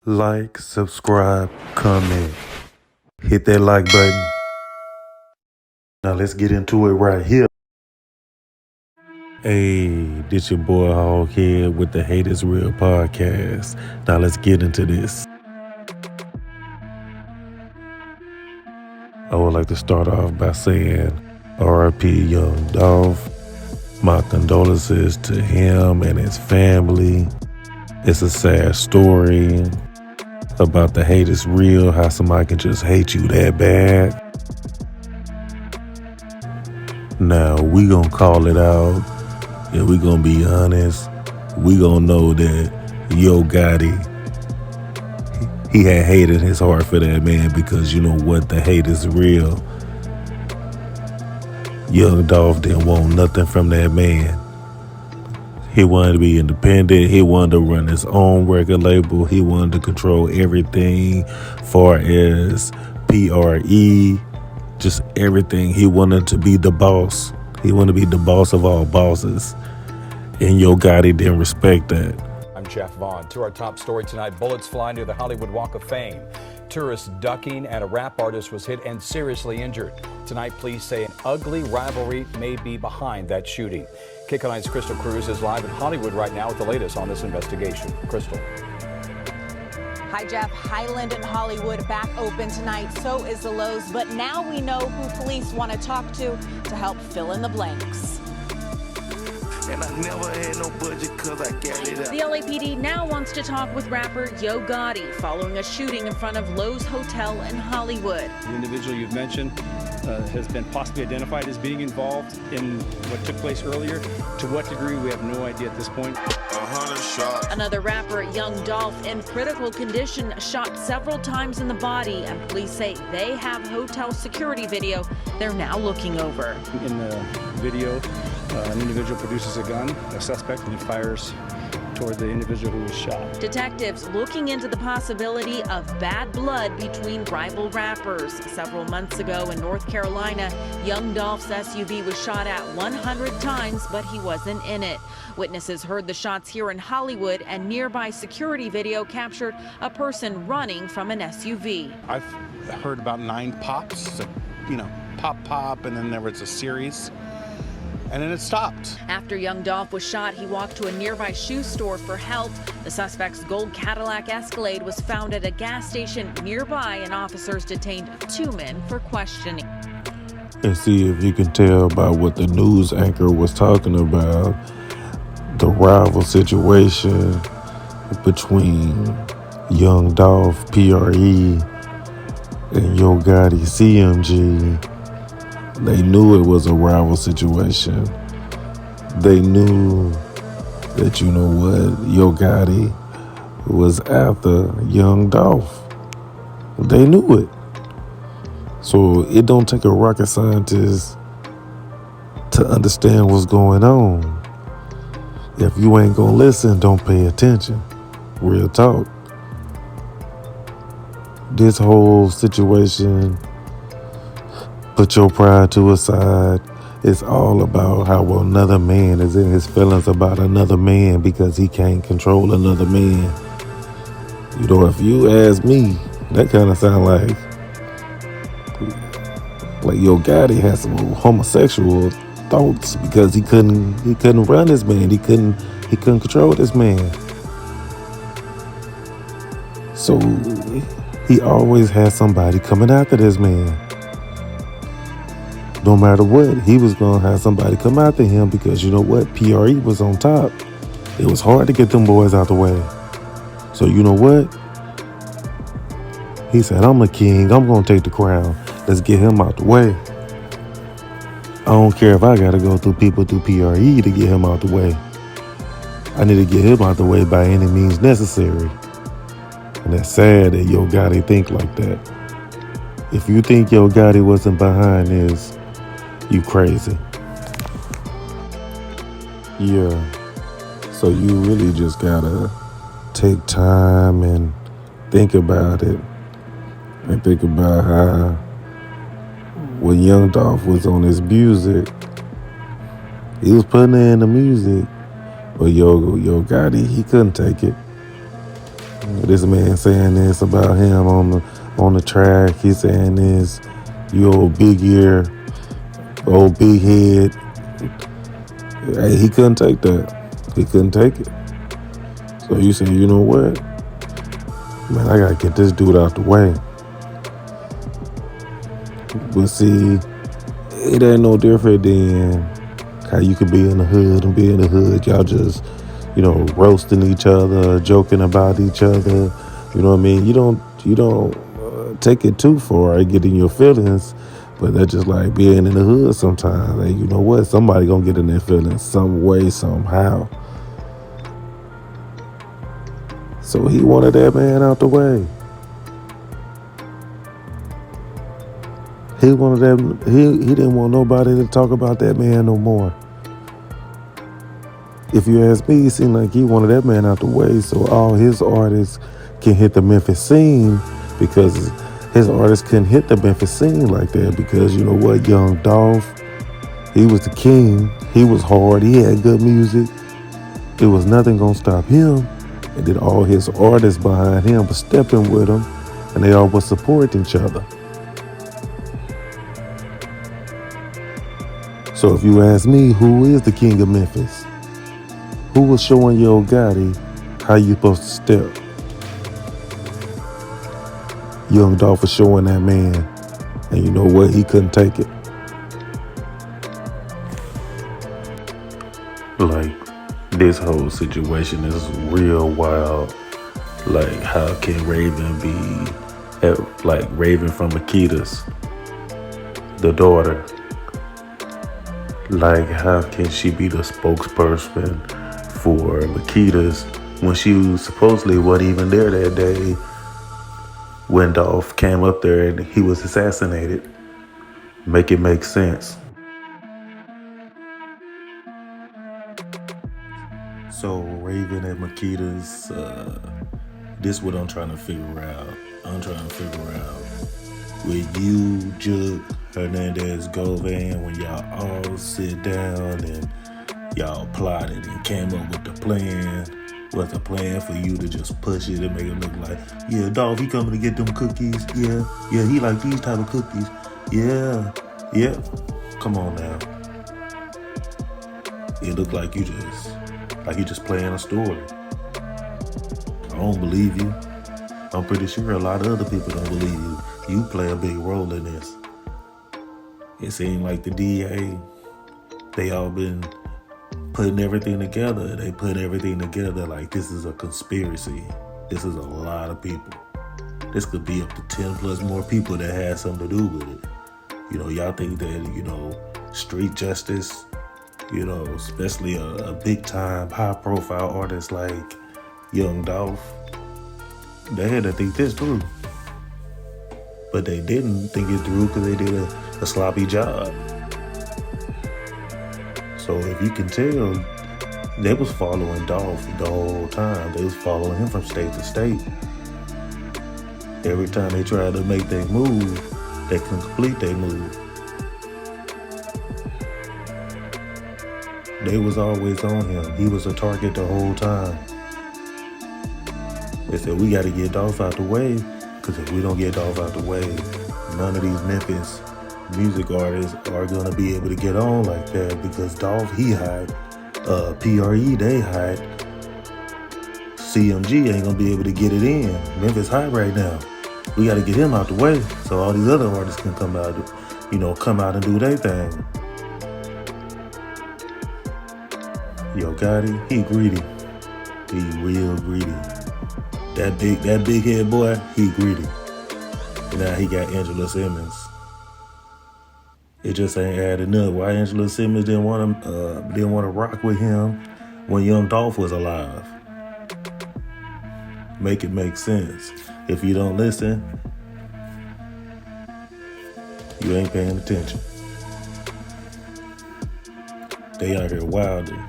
Like, subscribe, comment, hit that like button. Now let's get into it right here. Hey, this your boy Hoghead with the Hate Is Real podcast. Now let's get into this. I would like to start off by saying R.I.P. Young Dolph. My condolences to him and his family. It's a sad story about the hate is real, how somebody can just hate you that bad. Now, we gonna call it out, and we gonna be honest. We gonna know that Yo Gotti, he had hate in his heart for that man, because you know what, the hate is real. Young Dolph didn't want nothing from that man. He wanted to be independent. He wanted to run his own record label. He wanted to control everything far as PRE, just everything. He wanted to be the boss. He wanted to be the boss of all bosses. And Yo Gotti didn't respect that. I'm Jeff Vaughn. To our top story tonight, bullets fly near the Hollywood Walk of Fame. Tourists ducking and a rap artist was hit and seriously injured. Tonight, police say an ugly rivalry may be behind that shooting. KCAL9's Crystal Cruz is live in Hollywood right now with the latest on this investigation. Crystal. Hi, Jeff. Highland and Hollywood back open tonight. So is the Lowe's. But now we know who police want to talk to help fill in the blanks. And I never had no budget because I got it up. The LAPD now wants to talk with rapper Yo Gotti following a shooting in front of Lowe's Hotel in Hollywood. The individual you've mentioned has been possibly identified as being involved in what took place earlier. To what degree, we have no idea at this point. 100 shots. Another rapper, Young Dolph, in critical condition, shot several times in the body, and police say they have hotel security video they're now looking over. In the video, an individual produces a gun, a suspect, and he fires toward the individual who was shot. Detectives looking into the possibility of bad blood between rival rappers. Several months ago in North Carolina, Young Dolph's SUV was shot at 100 times, but he wasn't in it. Witnesses heard the shots here in Hollywood, and nearby security video captured a person running from an SUV. I've heard about 9 pops, pop, and then there was a series. And then it stopped. After Young Dolph was shot, he walked to a nearby shoe store for help. The suspect's gold Cadillac Escalade was found at a gas station nearby, and officers detained 2 men for questioning. And see if you can tell by what the news anchor was talking about, the rival situation between Young Dolph, PRE, and Yo Gotti, CMG. They knew it was a rival situation. They knew that, you know what, Yo Gotti was after Young Dolph. They knew it. So it don't take a rocket scientist to understand what's going on. If you ain't gonna listen, don't pay attention. Real talk. This whole situation, put your pride to a side. It's all about how another man is in his feelings about another man because he can't control another man. You know, if you ask me, that kind of sound like Yo Gotti has some homosexual thoughts because he couldn't run this man. He couldn't control this man. So he always has somebody coming after this man. No matter what, he was going to have somebody come after him because, you know what, PRE was on top. It was hard to get them boys out the way. So you know what? He said, I'm a king. I'm going to take the crown. Let's get him out the way. I don't care if I got to go through people through PRE to get him out the way. I need to get him out the way by any means necessary. And that's sad that Yo Gotti think like that. If you think Yo Gotti wasn't behind this, you crazy. Yeah. So you really just gotta take time and think about it. And think about how when Young Dolph was on his music, he was putting in the music. But Yo Gotti, he couldn't take it. This man saying this about him on the track. He's saying this, you old big ear, old big head. Hey, he couldn't take that. He couldn't take it. So you say, you know what? Man, I gotta get this dude out the way. But see, it ain't no different than how you could be in the hood and be in the hood. Y'all just, roasting each other, joking about each other. You know what I mean? You don't take it too far and get in your feelings. But that's just like being in the hood sometimes. And you know what? Somebody gonna get in their feelings some way, somehow. So he wanted that man out the way. He wanted that. He didn't want nobody to talk about that man no more. If you ask me, it seemed like he wanted that man out the way so all his artists can hit the Memphis scene, because his artists couldn't hit the Memphis scene like that, because you know what, Young Dolph, he was the king. He was hard. He had good music. There was nothing gonna stop him. And then all his artists behind him were stepping with him, and they all were supporting each other. So if you ask me, who is the king of Memphis? Who was showing Yo Gotti how you supposed to step? Young Dolph was showing that man, and you know what? He couldn't take it. Like, this whole situation is real wild. Like, how can Raven be, like Raven from Makita's, the daughter? Like, how can she be the spokesperson for Makita's when she supposedly wasn't even there that day when Dolph came up there and he was assassinated? Make it make sense. So Raven and Makita's, this what I'm trying to figure out. I'm trying to figure out, will you, Jug, Hernandez, Govan, when y'all all sit down and y'all plotted and came up with the plan? Was the plan for you to just push it and make it look like, yeah, Dolph, he coming to get them cookies. Yeah, he like these type of cookies. Yeah. Come on now. It looked like you just playing a story. I don't believe you. I'm pretty sure a lot of other people don't believe you. You play a big role in this. It seemed like the DA, they all been putting everything together. They put everything together like this is a conspiracy. This is a lot of people. This could be up to 10 plus more people that had something to do with it. Y'all think that, street justice, especially a big time, high profile artist like Young Dolph, they had to think this through. But they didn't think it through because they did a sloppy job. So if you can tell, they was following Dolph the whole time. They was following him from state to state. Every time they tried to make their move, they couldn't complete their move. They was always on him. He was a target the whole time. They said, we got to get Dolph out the way, because if we don't get Dolph out the way, none of these Memphis music artists are going to be able to get on like that, because Dolph, he hot. PRE, they hot. CMG ain't going to be able to get it in. Memphis hot right now. We got to get him out the way so all these other artists can come out and do their thing. Yo Gotti, he greedy. He real greedy. That big head boy, he greedy. And now he got Angela Simmons. It just ain't adding up. Why Angela Simmons didn't want to rock with him when Young Dolph was alive? Make it make sense. If you don't listen, you ain't paying attention. They out here wilding.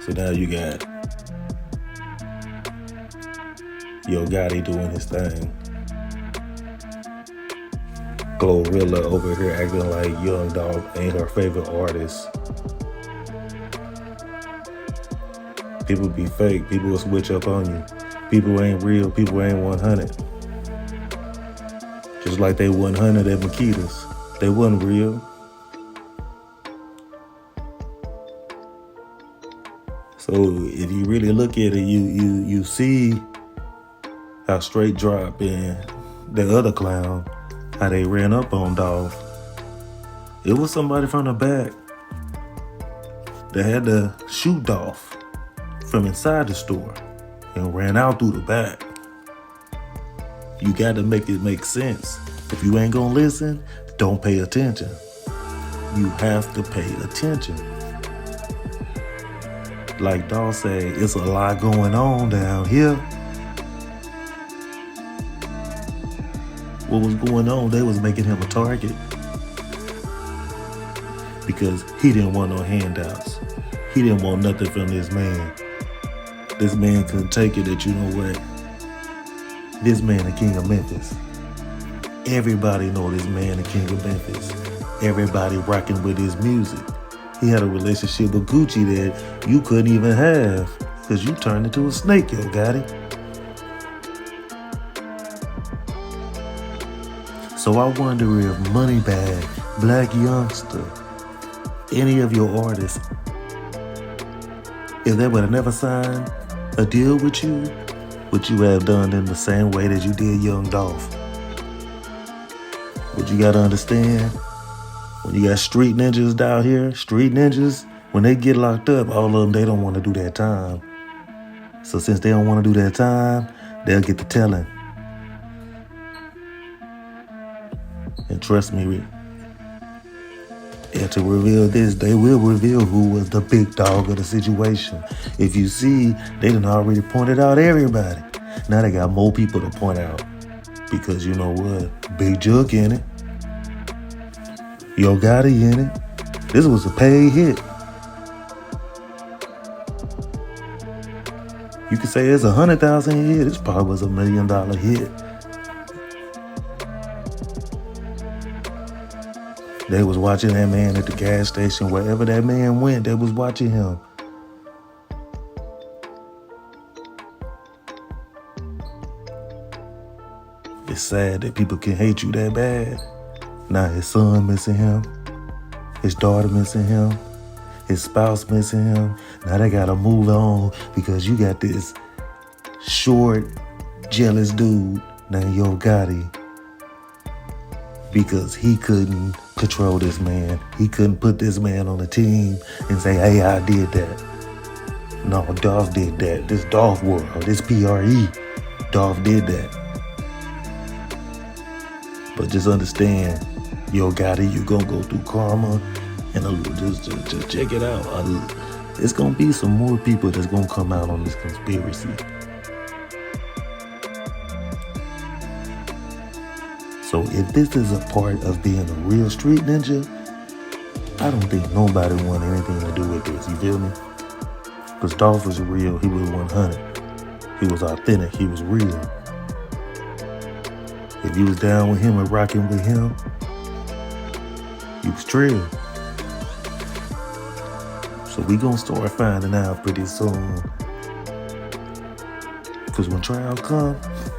So now you got Yo Gotti doing his thing. Glorilla over here acting like Young Dolph ain't her favorite artist. People be fake. People will switch up on you. People ain't real. People ain't 100. Just like they 100 at Makita's. They wasn't real. So if you really look at it, you see how Straight Drop and the other clown, how they ran up on Dolph. It was somebody from the back that had to shoot Dolph from inside the store and ran out through the back. You got to make it make sense. If you ain't gonna listen, don't pay attention. You have to pay attention. Like Dolph said, it's a lot going on down here. What was going on? They was making him a target because he didn't want no handouts. He didn't want nothing from this man. This man couldn't take it that, you know what? This man the king of Memphis. Everybody know this man the king of Memphis. Everybody rocking with his music. He had a relationship with Gucci that you couldn't even have because you turned into a snake, Yo Gotti. So I wonder if Moneybag, Black Youngster, any of your artists, if they would have never signed a deal with you, would you have done in the same way that you did Young Dolph? But you gotta understand, when you got street ninjas down here, street ninjas, when they get locked up, all of them, they don't want to do that time. So since they don't want to do that time, they'll get to telling. And trust me, and to reveal this, they will reveal who was the big dog of the situation. If you see, they done already pointed out everybody. Now they got more people to point out. Because you know what? Big Jug in it. Yo Gotti in it. This was a paid hit. You could say it's 100,000 hit. This probably was $1 million hit. They was watching that man at the gas station. Wherever that man went, they was watching him. It's sad that people can hate you that bad. Now his son missing him. His daughter missing him. His spouse missing him. Now they gotta move on because you got this short, jealous dude named Yo Gotti. Because he couldn't control this man. He couldn't put this man on the team and say, hey, I did that. No, Dolph did that. This Dolph world, this PRE, Dolph did that. But just understand, Yo Gotti, you gonna go through karma, and just check it out. It's gonna be some more people that's gonna come out on this conspiracy. So if this is a part of being a real street ninja, I don't think nobody want anything to do with this, you feel me? Because Dolph was real, he was 100. He was authentic, he was real. If you was down with him and rocking with him, you was trill. So we gonna start finding out pretty soon. Because when trial come,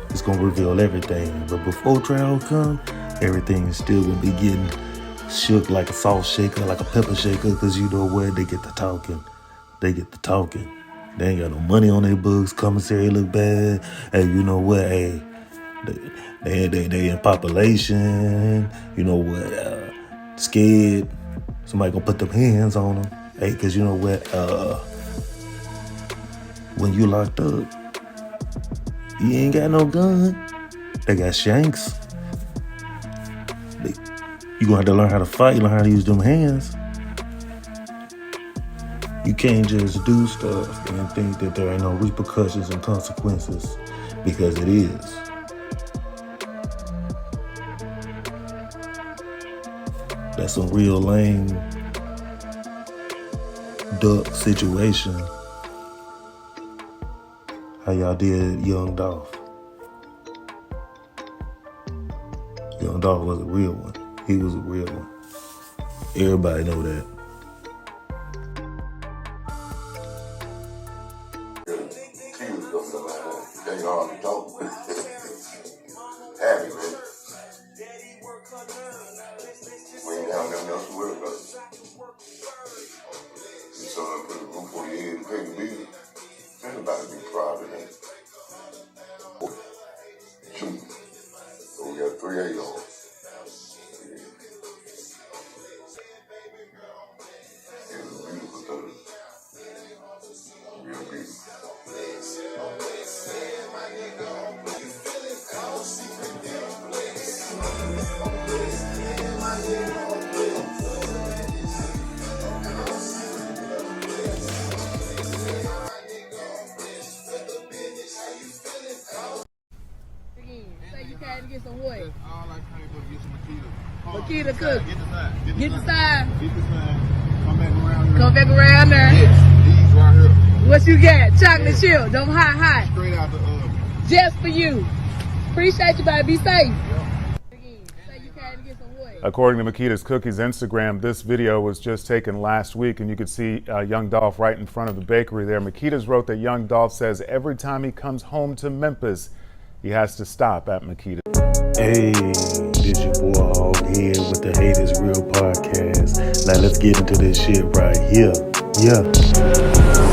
it's gonna reveal everything. But before trial come, everything is still gonna be getting shook like a salt shaker, like a pepper shaker, because you know what? They get to talking. They get to talking. They ain't got no money on their books. Commissary look bad. Hey, you know what? Hey, they in population. You know what? Scared. Somebody gonna put them hands on them. Hey, because you know what? When you locked up, you ain't got no gun. They got shanks. You gonna have to learn how to fight, learn how to use them hands. You can't just do stuff and think that there ain't no repercussions and consequences, because it is. That's some real lame duck situation. How y'all did Young Dolph. Young Dolph was a real one. He was a real one. Everybody know that. ain't hard to talk. Happy, man. We ain't have nothing else to worry about. Your son put a roof on your head and pay the bill. Anybody be proud of that. Shoot. So we got 3 8 on. It was a beautiful thing. Real beautiful. Say you came to get some what? All I came to get some Makita. Makita cook. Get the side. Get the side. Get the side. Come back around here. Come back around there. Yes, these right here. What you got? Chocolate chip. Them hot. Straight out the oven. Just for you. Appreciate you, baby. Be safe. According to Makita's Cookies Instagram, this video was just taken last week, and you could see young Dolph right in front of the bakery there. Makita's wrote that young Dolph says every time he comes home to Memphis, he has to stop at Makita. Hey, this your boy Hog here with the Hate Is Real podcast. Now let's get into this shit right here. Yeah.